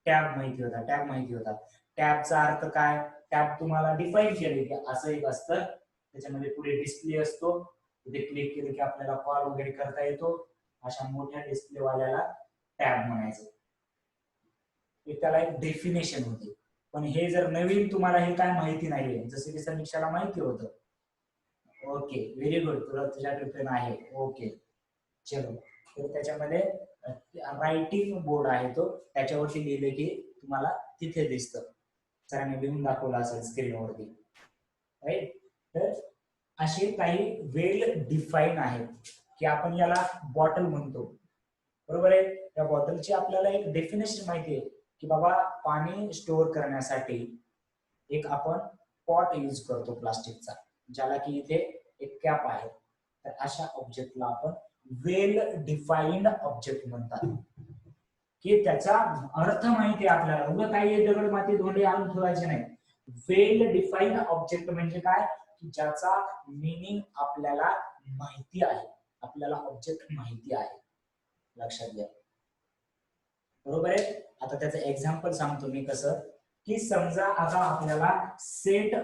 टॅब माहिती होता, टॅब माहिती होता. टॅबचा अर्थ काय, टॅब तुम्हाला डिफाईन केले की असं एक असतं, त्याच्यामध्ये पुढे डिस्प्ले असतो, तिथे क्लिक केलं की आपल्याला कॉल वगैरे करता येतो. अशा मोठ्या डिस्प्ले वाल्याला टॅब म्हणायचं. त्याला एक डेफिनेशन होती. पण हे जर नवीन तुम्हाला हे काय माहिती नाहीये, जसं की समीक्षाला माहिती होतं. ओके व्हेरी गुड, तुला तुझ्या प्रिपेअर आहे. ओके चलो. तर त्याच्यामध्ये रायटिंग बोर्ड आहे तो, त्याच्यावरती लिहिले की तुम्हाला तिथे दिसतं, सरांनी लिहून दाखवलं असेल स्क्रीनवरती, राईट. तर असे काही वेल डिफाईन आहेत की आपण याला बॉटल म्हणतो, बरोबर आहे. त्या बॉटलची आपल्याला एक डेफिनेशन माहिती आहे की बाबा पाणी स्टोअर करण्यासाठी एक आपण पॉट यूज करतो प्लास्टिकचा, ज्याला की इथे एक कॅप आहे. तर अशा ऑब्जेक्टला आपण वेल डिफाईन्ड ऑब्जेक्ट म्हणतात, की त्याचा अर्थ माहिती आहे आपल्याला, उगा काही दगड माती धोंडे आणून ठेवायचे नाही. वेल डिफाईन्ड ऑब्जेक्ट म्हणजे काय, की ज्याचा मीनिंग आपल्याला माहिती आहे, आपल्याला ऑब्जेक्ट माहिती आहे, लक्षात घ्या, बरोबर आहे. आता त्याचं एक्झाम्पल सांगतो मी कसं, की समजा आता आपल्याला सेट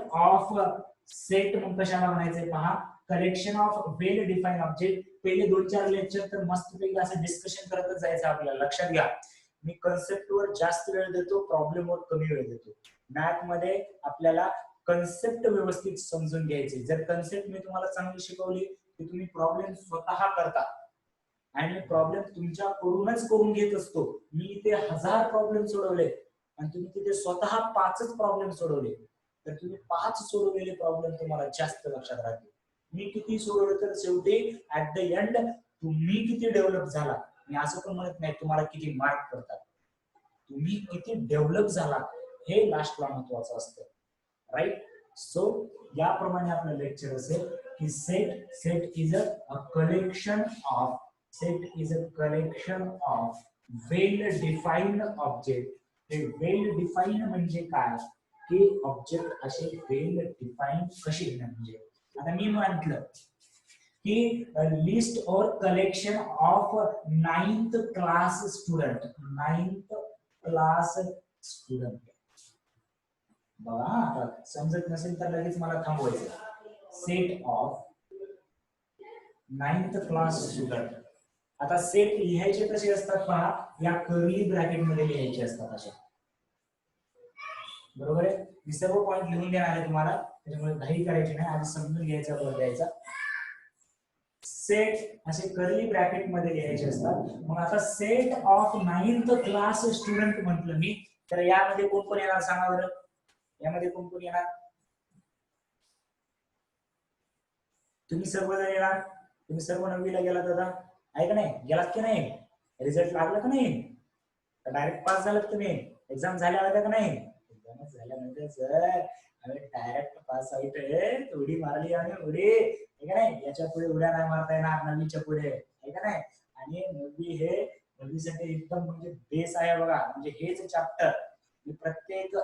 मग कशाला म्हणायचंय पहा, collection of well define object. पहिले 2-4 लेक्चर तर मस्तपैकी असं डिस्कशन करतच जायचं आपल्याला, लक्षात घ्या. मी कन्सेप्टवर जास्त वेळ देतो, प्रॉब्लेमवर कमी वेळ देतो. मॅथ मध्ये आपल्याला कन्सेप्ट व्यवस्थित समजून घ्यायचे. जर कन्सेप्ट मी तुम्हाला चांगली शिकवली की तुम्ही प्रॉब्लेम स्वतः करता, आणि प्रॉब्लेम तुमच्याकडूनच करून घेत असतो. मी इथे 1000 प्रॉब्लेम सोडवले आणि तुम्ही तिथे स्वतः 5च प्रॉब्लेम सोडवले, तर तुम्ही 5 सोडवलेले प्रॉब्लेम तुम्हाला जास्त लक्षात राहतील. मी किती सोडवले तर शेवटी ऍट द एंड तुम्ही किती डेव्हलप झाला. मी असं पण म्हणत नाही तुम्हाला किती मार्क पडतात, तुम्ही किती डेव्हलप झाला हे लास्टला महत्वाचं असतं, राईट. सो याप्रमाणे आपलं लेक्चर असेल की set is a collection of well defined object. हे वेल डिफाईन्ड म्हणजे काय, की ऑब्जेक्ट असे वेल डिफाईन कसे म्हणजे, आता मी म्हटलं की लिस्ट और collection of 9th class student. बघा आता समजत नसेल तर लगेच मला थांबवायचं. Set of 9th class student. आता सेट लिहायचे कसे असतात पहा, या कर्ली ब्रॅकेट मध्ये लिहायचे असतात अशा, बरोबर आहे. मी सर्व पॉइंट लिहून देणार आहे तुम्हाला, त्याच्यामुळे घाई करायची नाही, आधी समजून घ्यायचा, वर द्यायचा. सेट असे कर्ली ब्रॅकेट मध्ये लिहायचे असतात. मग आता set of 9th class student म्हटलं मी, तर यामध्ये कोण कोण येणार सांगा बरं, यामध्ये कोण कोण येणार, तुम्ही सर्वजण येणार. तुम्ही सर्व 9वीला गेलात दादा, आहे का नाही, गेलात की नाही, रिझल्ट लागला का नाही, डायरेक्ट पास झालात तुम्ही, एक्झाम झाल्या होत्या का नाही, एक्झाम झाल्यानंतर सर आम्ही डायरेक्ट पास आउट, उडी मारली आणि उडी, आहे का नाही. याच्या पुढे उड्या नाही मारता येणार 9वीच्या पुढे, आहे का नाही. आणि 9वी हे 9वीसाठी एकदम म्हणजे बेस आहे बघा. म्हणजे हेच चॅप्टर मी प्रत्येक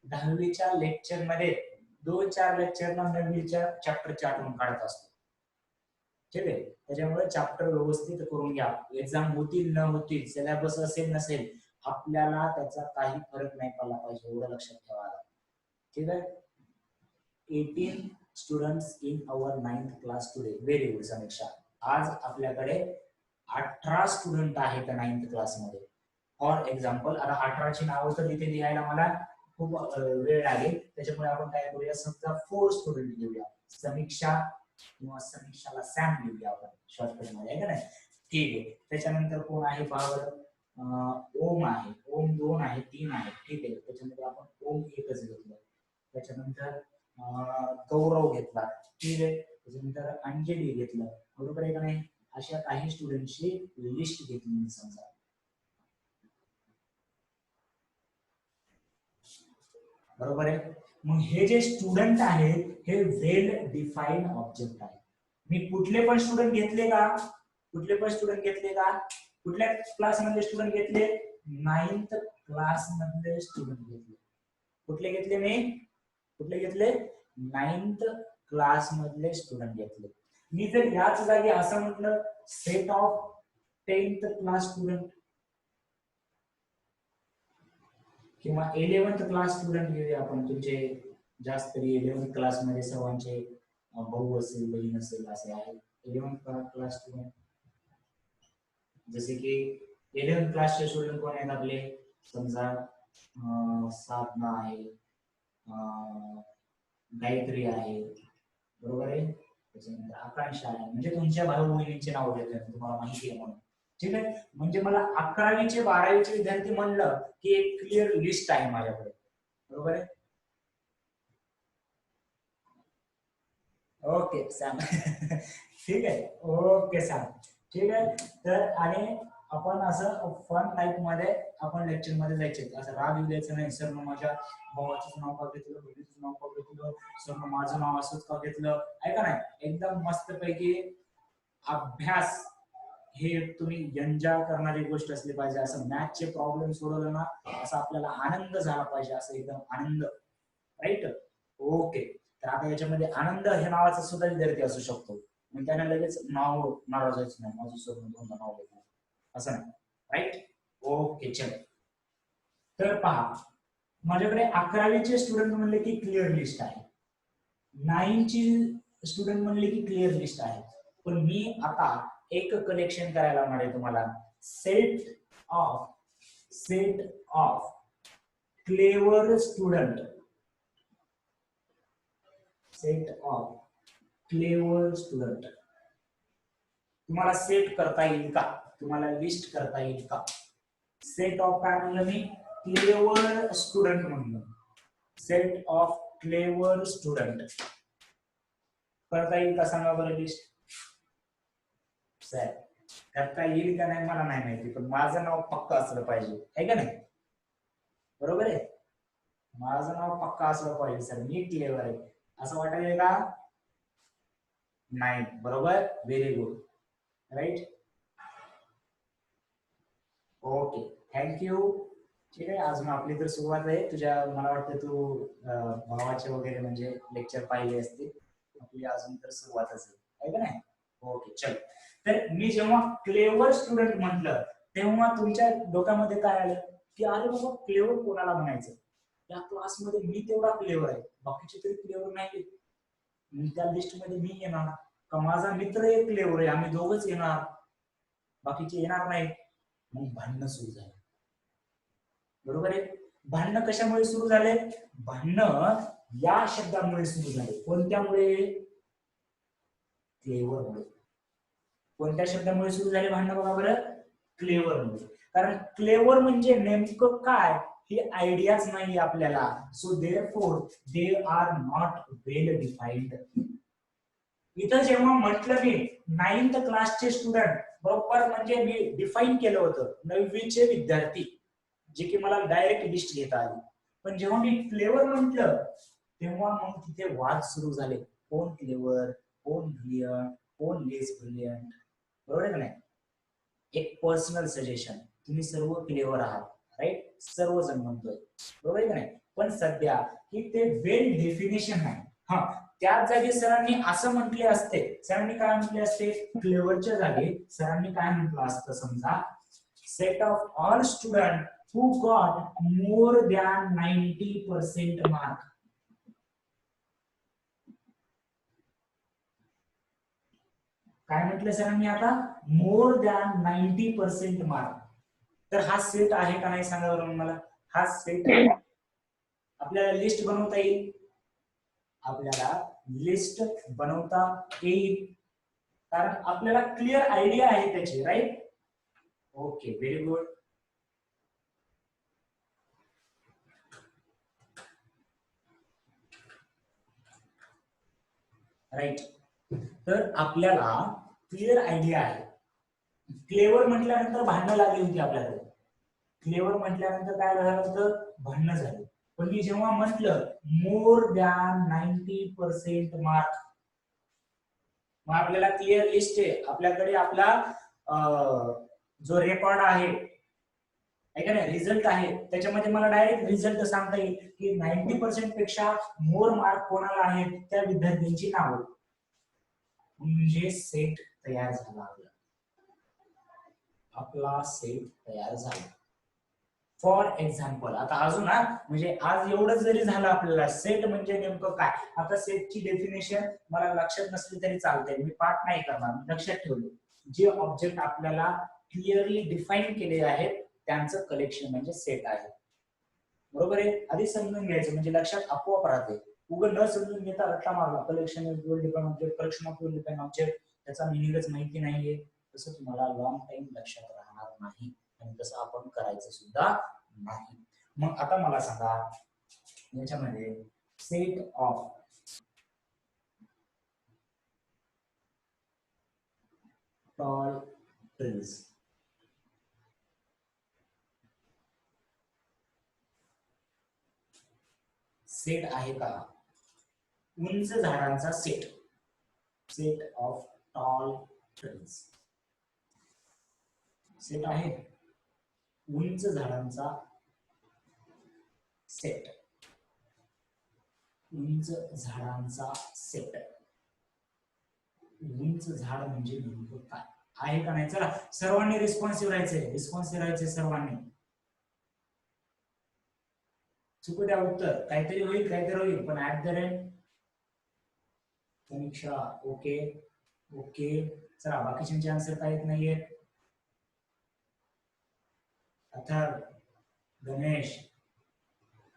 10वीच्या लेक्चर मध्ये 2-4 लेक्चरला 9वीच्या चॅप्टरची आठवण काढत असतो, ठीक आहे. त्याच्यामुळे चॅप्टर व्यवस्थित करून घ्या. एक्झाम होतील न होतील, सिलेबस असेल नसेल, आपल्याला त्याचा काही फरक नाही पडला पाहिजे, एवढं लक्षात ठेवा, ठीक आहे. 18 students in our 9th class today. Very good Samiksha. आज आपल्याकडे 18 स्टुडंट आहेत 9th क्लास मध्ये. फॉर एक्झाम्पल आता 18ची नावं तर इथे लिहायला मला खूप वेळ लागेल, त्याच्यामुळे आपण काय करूया, समजा 4 स्टुडंट लिहूया. समीक्षा किंवा समीक्षाला सॅम लिहूया आपण शॉर्टकट मध्ये, आहे का नाही. ठीक आहे. त्याच्यानंतर कोण आहे पहा, ओम आहे, ओम 2 आहे, 3 आहे, ठीक आहे. त्याच्यामध्ये आपण ओम एकच घेतलं. त्याच्यानंतर गौरव घेतला, ठीक आहे. त्याच्यानंतर अंजली घेतलं, बरोबर आहे का नाही. अशा काही स्टुडंटची लिस्ट घेतली समजा, बरोबर आहे. मग हे जे स्टुडंट आहेत हे वेल डिफाईन ऑब्जेक्ट आहे. मी कुठले पण स्टुडंट घेतले का, कुठल्या क्लास मधले स्टुडंट घेतले, 9th क्लास मधले स्टुडंट घेतले. कुठले घेतले 9th क्लास मधले स्टुडंट घेतले. मी जर याच जागी असं म्हटलं, set of 10th class student किंवा 11th क्लास स्टुडंट घेऊया आपण, तुमचे जास्त तरी 11th क्लास मध्ये सर्वांचे भाऊ असेल, बहीण असेल, असे आहे 11th क्लास स्टुडंट. जसे की 11th क्लासचे स्टुडंट कोण आहेत आपले, समजा साधना आहे, गायत्री आहे, बरोबर आहे. त्याच्यानंतर आकांक्षा आहे. म्हणजे तुमच्या भाऊ बहिणींचे नाव घेतले, तुम्हाला माहिती आहे म्हणून, ठीक आहे. म्हणजे मला 11वीचे 12वीचे विद्यार्थी म्हणलं की एक क्लिअर लिस्ट आहे माझ्याकडे, बरोबर आहे. ओके सॅम ठीक आहे. ओके सॅम ठीक आहे. तर आणि आपण असं फन टाईप मध्ये आपण लेक्चर मध्ये जायचे, असं राग येऊ द्यायचं नाही. सर माझ्या भावाचं नाव का घेतलं, बहिणीचं नाव का घेतलं, सर माझं नाव असंच का घेतलं, ऐका नाही. एकदम मस्त पैकी अभ्यास हे तुम्ही एन्जॉय करणारी गोष्ट असली पाहिजे. असं मॅथचे प्रॉब्लेम सोडवलं ना, असं आपल्याला आनंद झाला पाहिजे, असं एकदम आनंद. राईट. ओके. तर आता याच्यामध्ये आनंद हे नावाचा सुद्धा विद्यार्थी असू शकतो. मग त्याने लगेच नाव नाराज व्हायचं नाही, माझं सर दोनदा नाव घेतलं असं नाही. राईट. ओके चल. तर पहा, माझ्याकडे 11वीचे स्टुडंट म्हणले की क्लिअर लिस्ट आहे, 9ची स्टुडंट म्हणले की क्लिअर लिस्ट आहे. पण मी आता एक कलेक्शन करायला लावणार आहे तुम्हाला. Set of clever student. Set of clever student. तुम्हाला सेट करता येईल का, तुम्हाला लिस्ट करता येईल का? सेट ऑफ काय म्हणलं मी, क्लेवर स्टुडंट म्हणलं. सेट ऑफ क्लेवर स्टुडंट करता येईल का सांगा बरं लिस्ट. सर करता येईल का नाही मला नाही माहिती, पण माझं नाव पक्का असलं पाहिजे, आहे का नाही? बरोबर आहे, माझं नाव पक्का असलं पाहिजे. सर मी क्लेवर आहे असं वाटायला का नाही? बरोबर, very good. Right. Okay thank you. ठीक आहे. अजून आपली तर सुरुवात आहे. तुझ्या मला वाटतं तू भावाचे वगैरे म्हणजे लेक्चर पाहिले असते. आपली अजून तर सुरुवातच आहे का नाही? ओके चल. तर मी जेव्हा क्लेवर स्टुडंट म्हटलं तेव्हा तुमच्या डोक्यामध्ये काय आलं की अरे बाबा क्लेवर कोणाला म्हणायचं, या क्लासमध्ये मी तेवढा क्लेवर आहे, बाकीचे तरी क्लेवर नाही. मी त्या लिस्ट मध्ये मी येणार का माझा मित्र एक क्लेवर आहे, आम्ही दोघच येणार, बाकीचे येणार नाही. मग भांडणं सुरू झालं. बरोबर आहे. भांडणं कशामुळे सुरू झाले? भांडणं या शब्दामुळे सुरू झाले. कोणत्यामुळे? क्लेवरमुळे. कोणत्या शब्दामुळे सुरू झाले भांडणं बघा बरं? क्लेवरमुळे. कारण क्लेवर म्हणजे नेमकं काय ही आयडियाच नाही आपल्याला. So therefore they are not well defined. इथं जेव्हा म्हटलं मी 9th क्लासचे स्टुडंट बरोबर, म्हणजे मी डिफाईन केलं होतं 9वीचे विद्यार्थी, जे की मला डायरेक्ट लिस्ट घेता आली. पण जेव्हा मी क्लेवर म्हटलं तेव्हा मग तिथे वाद सुरू झाले. कोण क्लेवर, कोण ब्रिलियंट, कोण लेस ब्रिलियंट. बरोबर आहे का नाही? एक पर्सनल सजेशन, तुम्ही सर्व क्लेवर आहात, राईट, सर्वजण म्हणतोय, बरोबर आहे का नाही? पण सध्या ही ते वेल डेफिनेशन आहे. हा, त्याच जागी सरांनी असं म्हटले असते, सरांनी काय म्हटले असते? क्लेवरच्या जागी सरांनी काय म्हटलं असतं समजा, set of all student who got more than 90% mark. काय म्हटलं सरांनी आता? More than 90% mark. तर हा सेट आहे का नाही सांगा बरं मला. हा सेट आपल्याला लिस्ट बनवता येईल, आपल्याला लिस्ट बनवता येईल, कारण आपल्याला क्लिअर आयडिया आहे त्याची, right. Okay very good. Right. तर आपल्याला क्लिअर आयडिया आहे. क्लेवर म्हटल्यानंतर भांडणं लागली होती आपल्याकडे. क्लेवर म्हटल्यानंतर काय झालं होतं? भांडणं झाली. पण मी जेव्हा म्हटलं मोर दॅन 90% मार्क, मग आपल्याला क्लिअर लिस्ट आहे, आपल्याकडे आपला जो रेकॉर्ड आहे का नाही, रिझल्ट आहे, त्याच्यामध्ये मला डायरेक्ट रिझल्ट सांगता येईल की 90% पेक्षा मोर मार्क कोणाला आहेत, त्या विद्यार्थ्यांची नावं. म्हणजे सेट तयार झाला, आपला सेट तयार झाला. फॉर एक्झाम्पल, आता अजून म्हणजे आज एवढं जरी झालं आपल्याला, सेट म्हणजे नेमकं काय. आता सेटची डेफिनेशन मला लक्षात नसली तरी चालते, मी पाठ नाही करणार, लक्षात ठेवले. जे ऑब्जेक्ट आपल्याला क्लिअरली डिफाईन केले आहेत त्यांचं कलेक्शन म्हणजे सेट आहे. बरोबर आहे. आधी समजून घ्यायचं म्हणजे लक्षात आपोआप राहते. उगा न समजून घेता रट्टा मारला, collection object, collection of depend object, त्याचा मिनिंगच माहिती नाहीये, तसं तुम्हाला लॉंग टाइम लक्षात राहणार नाही आणि तसं आपण करायचं सुद्धा नाही. मग आता मला सांगा, याच्यामध्ये set of tall trees. Set आहे का? उंच झाडांचा set. Set of tall trees. Set आहे उंच झाडांचा सेट. उंच झाडांचा सेट. उंच झाड म्हणजे नेमकं काय आहे का नाही? चला सर्वांनी रिस्पॉन्सिव्ह राहायचंय. रिस्पॉन्सिव्ह राहायचे सर्वांनी. चुकू द्या उत्तर. काहीतरी होईल काहीतरी होईल पण at the rate Samiksha okay okay. चला बाकीच्यांचे आन्सर काय येत नाहीये. अथर्व, गणेश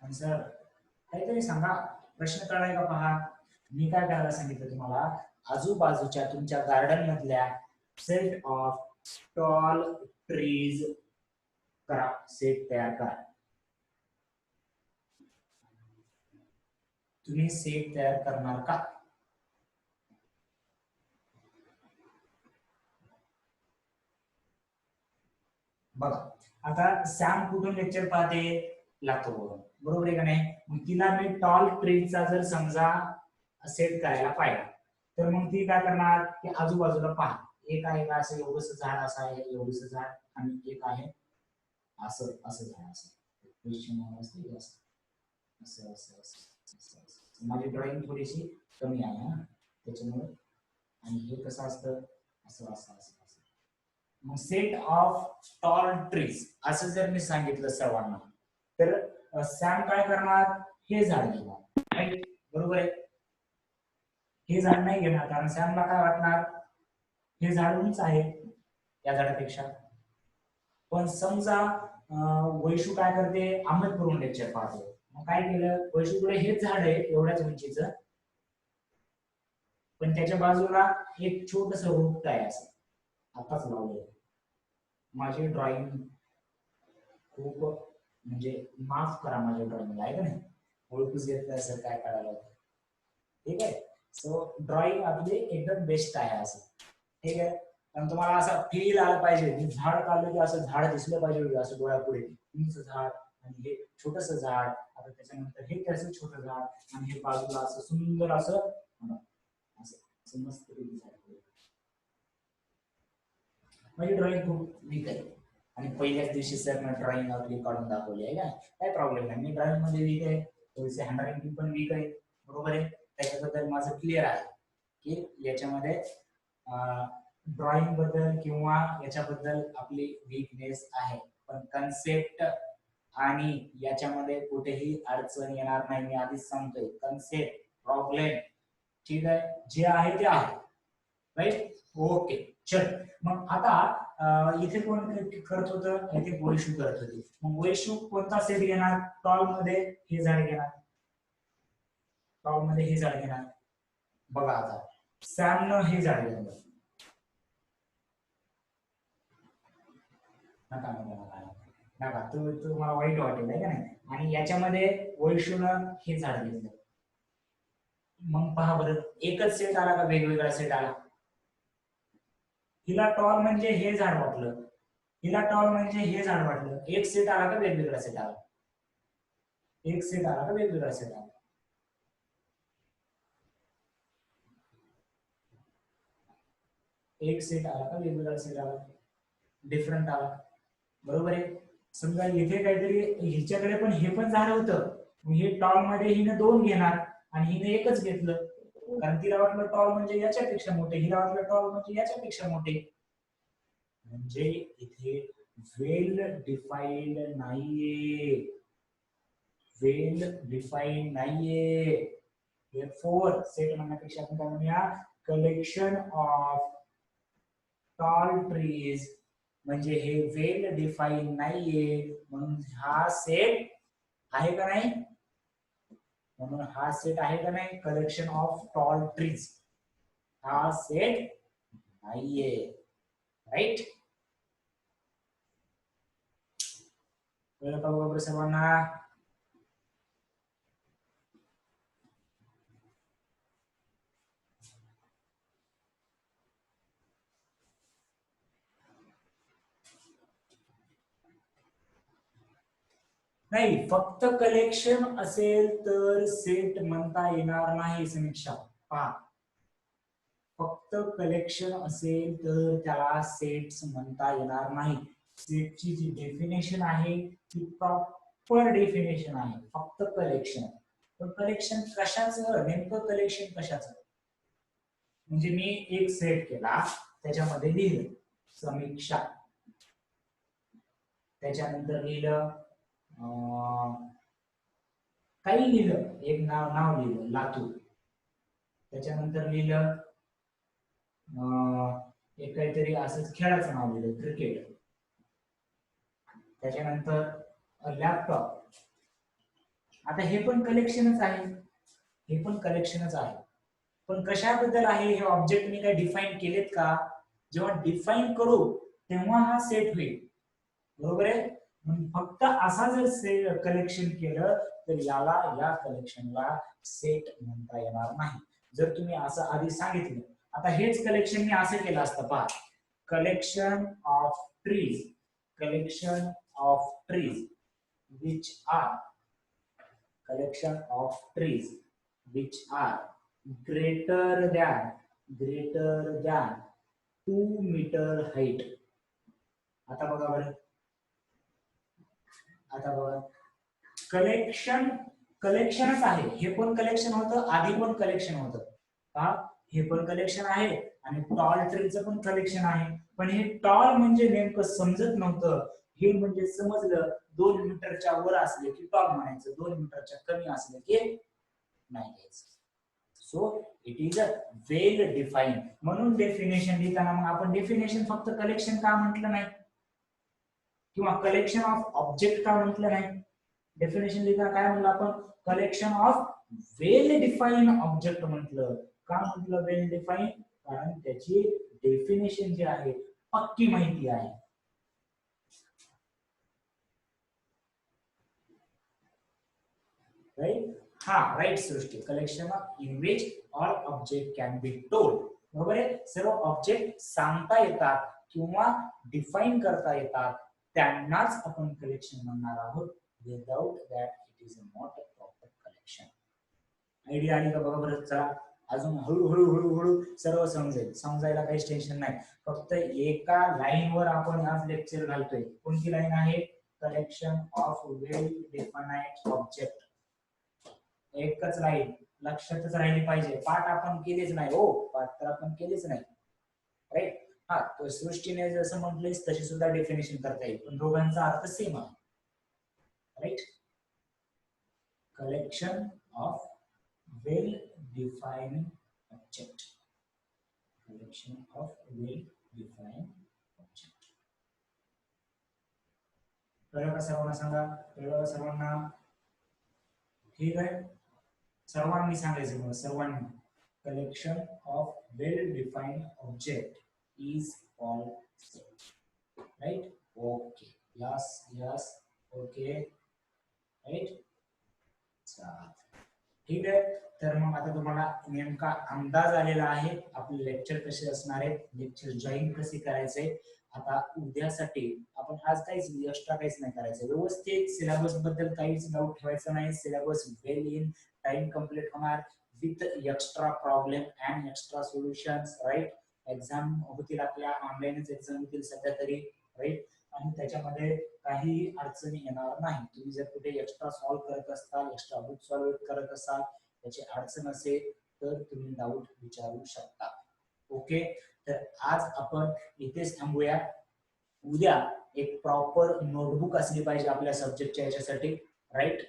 आन्सर काहीतरी सांगा. प्रश्न कळलाय का पहा. मी काय करायला सांगितलं तुम्हाला, आजूबाजूच्या तुमच्या गार्डन मधल्या सेट ऑफ टॉल ट्रीज करा. सेट तयार करा. तुम्ही सेट तयार करणार का? बघा आता सॅम कुठून लेक्चर पाहते? लातूरवरून. बरोबर आहे का नाही? मग तिला मी टॉल ट्रीजचा जर समजा सेट करायला पाहिजे तर मग ती काय करणार की आजूबाजूला पहा. एक आहे का असं एवढंसं झाड, असं आहे एवढंसं झाड, आणि एक आहे असं असं झाड. असं असं असं असं. माझी ड्रॉइंग थोडीशी कमी आहे हा त्याच्यामुळे. आणि हे कसं असतं असं असं असं. मग सेट ऑफ टॉल ट्रीज असं जर मी सांगितलं सर्वांना तर सॅम काय करणार? हे झाड घेणार. बरोबर आहे. हे झाड नाही घेणार कारण सॅमला काय वाटणार हे झाड उंच आहे या झाडापेक्षा. पण समजा वैशू काय करते? अहमदपूरहून लेक्चर पाहते. मग काय केलं? वैशूकडे हेच झाड आहे एवढ्याच उंचीचं, पण त्याच्या बाजूला एक छोटस रोपट आहे असं आताच लावलंय. माझी ड्रॉइंग खूप म्हणजे माफ करा माझ्या ड्रॉइंगला आहे का नाही. ओळखूच येत नाही सर काय करायला होतं. ठीक आहे. सो ड्रॉइंग आपली एकदम बेस्ट आहे असं. ठीक आहे. पण तुम्हाला असं फील आलं पाहिजे. झाड काढलं की असं झाड दिसलं पाहिजे असं डोळ्यापुढे. उंच झाड आणि हे छोटस झाड. आता त्याच्यानंतर हे त्याचं छोटं झाड आणि हे बाजूला असं सुंदर असं असं मस्त झाड. माझी ड्रॉइंग खूप वीक आहे आणि पहिल्याच दिवशी सर मी ड्रॉइंग आपली काढून दाखवली आहे का? काय प्रॉब्लेम नाही. मी ड्रॉइंग मध्ये वीक आहे, थोडीशी हँडरायटिंग पण वीक आहे. बरोबर आहे. त्याच्याबद्दल माझं क्लिअर आहे की याच्यामध्ये ड्रॉइंग बद्दल किंवा याच्याबद्दल आपली वीकनेस आहे. पण कन्सेप्ट आणि याच्यामध्ये कुठेही अडचण येणार नाही. मी आधीच सांगतोय कन्सेप्ट प्रॉब्लेम ठीक आहे जे आहे ते आहे. राईट. ओके चल. मग आता इथे कोण करत होतं? इथे वैशू करत होती. मग वैशू कोणता सेट घेणार? टॉल मध्ये हे झाड घेणार. टॉल मध्ये हे झाड घेणार. बघा आता सॅमनं हे झाड घेतलं. नका नका नका नका तुम्हाला वाईट वाटेल आहे का नाही. आणि याच्यामध्ये वैशूनं हे झाड घेतलं. मग पहा बरं एकच सेट आला का वेगवेगळा सेट आला? हिला टॉल म्हणजे हे झाड वाटलं, हिला टॉल म्हणजे हे झाड वाटलं. एक सेट आला का वेगवेगळा सेट आला? एक सेट आला का वेगवेगळा सेट आला? एक सेट आला का वेगवेगळा सेट आला? डिफरंट आला. बरोबर आहे. समजा इथे काहीतरी हिच्याकडे पण हे पण झाड होतं. हे टॉल मध्ये हिने दोन घेणार आणि हिने एकच घेतलं कारण तिला वाटलं टॉल म्हणजे याच्यापेक्षा मोठे, हिला वाटलं टॉल म्हणजे याच्यापेक्षा मोठे. म्हणजे इथे वेल डिफाईन्ड नाहीये. वेल डिफाईन्ड नाहीये. therefore सेट म्हणण्यापेक्षा आपण काय म्हणूया कलेक्शन ऑफ टॉल ट्रीज म्हणजे हे वेल डिफाईन नाहीये. म्हणून हा सेट आहे का नाही? म्हणून हा सेट आहे का नाही? कलेक्शन ऑफ टॉल ट्रीज हा सेट नाहीये. राईट. बरोबर सर्वांना? नाही, फक्त कलेक्शन असेल तर सेट म्हणता येणार नाही समीक्षा. पहा, फक्त कलेक्शन असेल तर त्याला सेट्स म्हणता येणार नाही. सेटची जी डेफिनेशन आहे ती प्रॉपर डेफिनेशन आहे, फक्त कलेक्शन. पण कलेक्शन कशाचं, नेमकं कलेक्शन कशाचं? म्हणजे मी एक सेट केला, त्याच्यामध्ये लिहिलं समीक्षा, त्याच्यानंतर लिहिलं काही लिहिलं, एक नाव लिहिलं लातूर, त्याच्यानंतर लिहिलं एक काहीतरी असंच खेळाचं नाव लिहिलं क्रिकेट, त्याच्यानंतर लॅपटॉप. आता हे पण कलेक्शनच आहे, हे पण कलेक्शनच आहे, पण कशाबद्दल आहे हे ऑब्जेक्ट मी काय डिफाईन केलेत का? जेव्हा डिफाईन करू तेव्हा हा सेट होईल, बरोबर आहे. फक्त असा जर कलेक्शन केलं तर याला, या कलेक्शनला सेट म्हणता येणार नाही. जर तुम्ही असं आधी सांगितलं, आता हेच कलेक्शन मी असं केलं असतं, पहा, collection of trees, collection of trees which are, collection of trees which are greater than 2 meter height. आता बघा बरं, आता बघा, कलेक्शनच आहे, हे पण कलेक्शन होतं, आधी पण कलेक्शन होतं, हा हे पण कलेक्शन आहे आणि टॉल ट्रीचं पण कलेक्शन आहे. पण हे टॉल म्हणजे नेमकं समजत नव्हतं, हे म्हणजे समजलं 2 मीटरच्या वर असले की टॉल म्हणायचं, 2 मीटरच्या कमी असले की नाही घ्यायचं. So it is a well define. म्हणून डेफिनेशन लिहिताना मग आपण डेफिनेशन फक्त कलेक्शन का म्हटलं नाही, किंवा कलेक्शन ऑफ ऑब्जेक्ट का म्हटलं नाही? डेफिनेशन लिहिताना काय म्हणलं आपण? Collection of well define object म्हटलं. का म्हटलं वेल डिफाईन? कारण त्याची डेफिनेशन जी आहे पक्की माहिती आहे. राईट? हा, right Srushti. Collection in which all object can be told. बरोबर आहे. सर्व ऑब्जेक्ट सांगता येतात किंवा डिफाईन करता येतात, त्यांनाच आपण कलेक्शन म्हणणार आहोत. Without that it is not a proper collection. Idea आली का? बरोबर. चला अजून हळूहळू हळूहळू सर्व समजेल, समजायला काहीच टेन्शन नाही. फक्त एका लाईनवर आपण आज लेक्चर घालतोय. कोणती लाईन आहे? Collection of well defined object. एकच लाईन लक्षातच राहिली पाहिजे. पाठ आपण केलेच नाही हो, पाठ तर आपण केलेच नाही, राईट. हा, तो सृष्टीने जसं म्हटलंय तशी सुद्धा डेफिनेशन करता येईल, पण दोघांचा अर्थ सेम आहे, right. Collection of well defined object, collection of well defined object. कळलं का सर्वांना? सांगा, कळलं का सर्वांना? ठीक आहे, सर्वांनी सांगायचं मग, सर्वांनी. Collection of well defined object is called set, right? Okay, yes yes, okay, right. ठीक आहे. तर मग आता तुम्हाला नेमका अंदाज आलेला आहे आपले लेक्चर कसे असणार आहेत, लेक्चर जॉईन कसे करायचे. आता उद्यासाठी आपण आज काहीच एक्स्ट्रा काहीच नाही करायचं, व्यवस्थित सिलेबस बद्दल काहीच डाऊट ठेवायचं नाही. Syllabus well in time complete होणार with extra problem and extra solutions, right. Exam होतील आपल्या, ऑनलाईनच एक्झाम होतील सध्या तरी, राईट. आणि त्याच्यामध्ये काही अडचणी येणार नाही. तुम्ही जर कुठे एक्स्ट्रा सॉल्व्ह करत असाल, एक्स्ट्रा बुक सॉल्व्ह करत असाल, त्याची अडचण असेल तर तुम्ही डाऊट विचारू शकता. ओके, तर आज आपण इथेच थांबूया. उद्या एक प्रॉपर नोटबुक असली पाहिजे आपल्या सब्जेक्टच्या याच्यासाठी, राईट.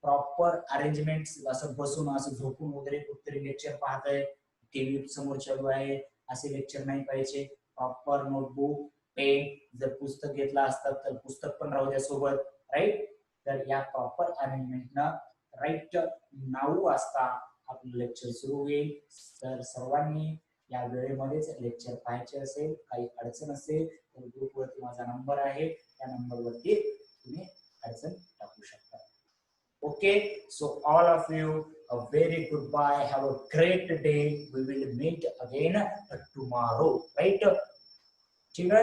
प्रॉपर अरेंजमेंट, असं बसून असं झोपून वगैरे कुठतरी लेक्चर पाहताय, टीव्ही समोर चालू आहे असे लेक्चर नाही पाहिजे. प्रॉपर नोटबुक, पेन, जर पुस्तक घेतला असतात तर पुस्तक पण राहू द्या सोबत, राईट. तर या प्रॉपर अरेंजमेंटनं राईट 9 वाजता आपलं लेक्चर सुरू होईल. तर सर्वांनी या वेळेमध्येच लेक्चर पाहायचे असेल, काही अडचण असेल तर ग्रुपवरती माझा नंबर आहे, त्या नंबरवरती तुम्ही अडचण टाकू शकता. Okay, so all of you a very good bye, have a great day, we will meet again tomorrow, right? ठीक है,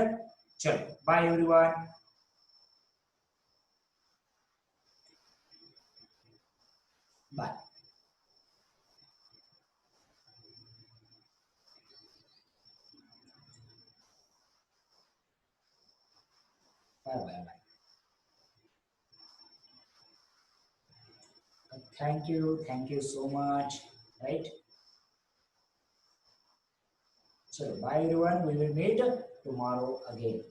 चलो bye everyone. Bye. Bye. Bye. Bye. Thank you. Thank you so much. Right. So bye everyone. We will meet tomorrow again.